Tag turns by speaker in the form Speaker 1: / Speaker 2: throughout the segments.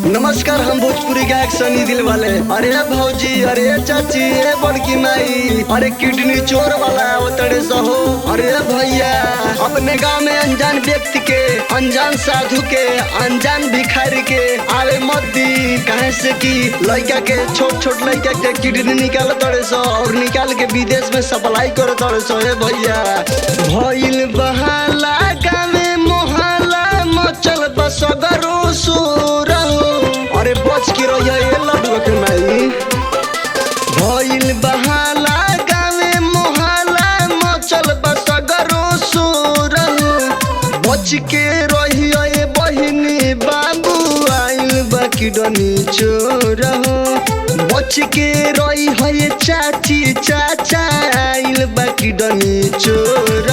Speaker 1: नमस्कार, हम भोजपुरी गायक सनी दिल वाले। अरे भौजी, अरे चाची, ए बड़की माई, अरे किडनी चोर वाला अवतरे सहो। अरे भैया, अपने गांव में अनजान व्यक्ति के, अनजान साधु के, अनजान भिखारी के आवे मत दी। कहे से कि लड़का के, छोट छोट लड़का के किडनी निकाल तड़े सो और निकाल के विदेश में सप्लाई करे तड़े सो। ए भैया, भइल बहाला गावे मोहल्ला मचल बसगरो सोर। अरे बच के रहिए लड्डू के माई। भइल बहाला गावे मोहल्ला मचल बसगरो सोर। बच के रहिए बहिनी बाबू आइल बा किडनी चोर। बच के रहिए चाची चाचा आइल बा किडनी चोर।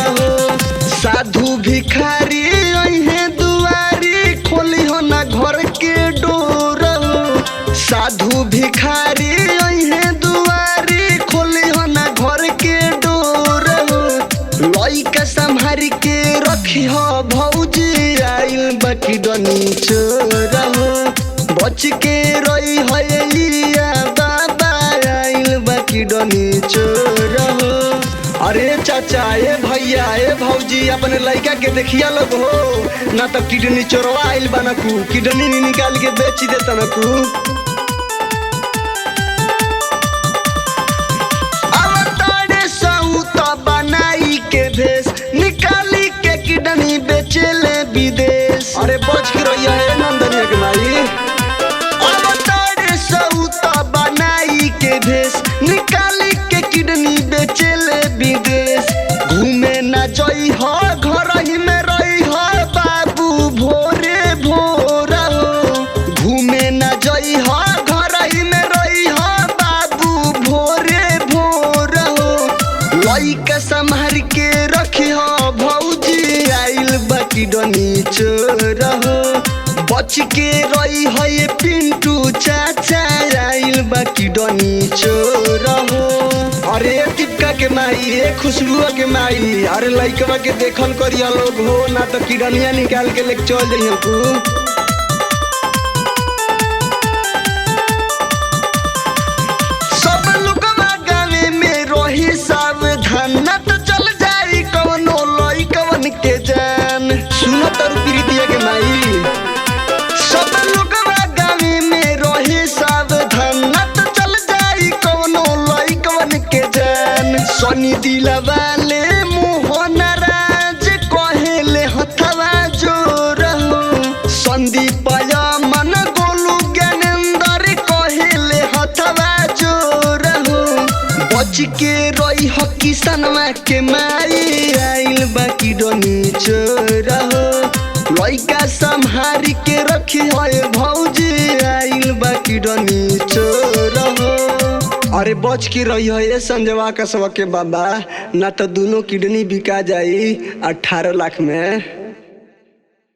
Speaker 1: साधु भिखारी अइहे दुआरी खोली हो ना घर के डोर। साधु भिखारी अइहे दुआरी खोली हो ना घर के डोर। लइका संभारी के रखी हो भौजी आइल बा किडनी चोर। बच के रही है बाबा आइल बा किडनी चोर। अरे चाचा, ए भैया, ए भौजी, अपने लड़का के देखिया लोग हो ना तो किडनी चोरवा आइल बा ना कु किडनी निकाल के बेच देता ना कु। बनाई के भेष निकाली के किडनी बेचेले विदेश। अरे बच के रहिया है नंदनिया के माई। बनाई के भेष निकाली के किडनी बेचेले विदेश। घूमे ना जई हो घर ही में रही हो बाबू भोरे भोर। घूमे ना जई हो घर ही में रही हो बाबू भोरे भोर। लइका संभार के रखी हो भौजी आइल बा किडनी चोर। बच के रही है पिंटू चाचा आइल बा किडनी चोर। अरे टिपका के माई, ए खुशबुआ के माई, अरे लइकवा के देखल करिया लोग हो ना तो किडनिया निकाल के लेके चल जाइए तू। सावधान ना तो चल जाई कवनो लइकवन के जान। सुनो तर प्रीतिया के माई, सब लोगवा गावे में रहे सावधान ना तो चल जाई कवनो लइकवन के जान। सनी दिला वाले मोहन राज कहेले हथवा जोर। संदीप मन गोलू ज्ञानेंद्र कहेले हथवा जोर। बच के रही हो किसनवा के माई आइल बा किडनी चोर। लइका संभारी के रखी है भौजी आइल बा किडनी चोर। अरे बच के रही है संजवा कसवा के बाबा ना तो दोनों किडनी बिका जाई 18 लाख में।